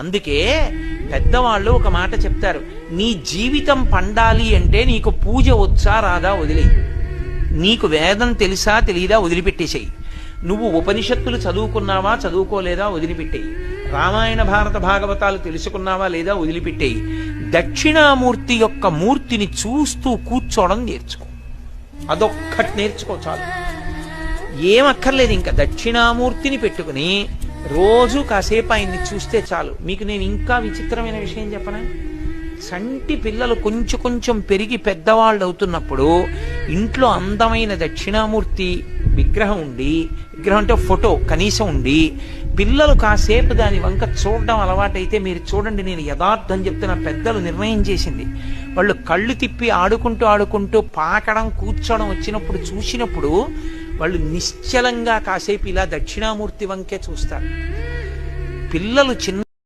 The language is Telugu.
అందుకే పెద్దవాళ్ళు ఒక మాట చెప్తారు, నీ జీవితం పండాలి అంటే నీకు పూజ వచ్చా రాదా వదిలే, నీకు వేదం తెలుసా తెలీదా వదిలిపెట్టేసేయి, నువ్వు ఉపనిషత్తులు చదువుకున్నావా చదువుకోలేదా వదిలిపెట్టేయి, రామాయణ భారత భాగవతాలు తెలుసుకున్నావా లేదా వదిలిపెట్టేయి, దక్షిణామూర్తి యొక్క మూర్తిని చూస్తూ కూర్చోవడం నేర్చుకో, అదొక్కటి నేర్చుకో చాలు. ఏమక్కర్లేదు, ఇంకా దక్షిణామూర్తిని పెట్టుకుని రోజు కాసేపు ఆయన్ని చూస్తే చాలు. మీకు నేను ఇంకా విచిత్రమైన విషయం చెప్పనా, సంటి పిల్లలు కొంచెం కొంచెం పెరిగి పెద్దవాళ్ళు అవుతున్నప్పుడు ఇంట్లో అందమైన దక్షిణామూర్తి విగ్రహం ఉండి, విగ్రహం అంటే ఫోటో కనీసం ఉండి, పిల్లలు కాసేపు దాని వంక చూడడం అలవాటైతే మీరు చూడండి, నేను యథార్థం చెప్తున్న, పెద్దలు నిర్ణయం చేసింది, వాళ్ళు కళ్ళు తిప్పి ఆడుకుంటూ ఆడుకుంటూ పాకడం కూర్చోవడం వచ్చినప్పుడు చూసినప్పుడు వాళ్ళు నిశ్చలంగా కాసేపు ఇలా దక్షిణామూర్తి వంకే చూస్తారు. పిల్లలు చిన్న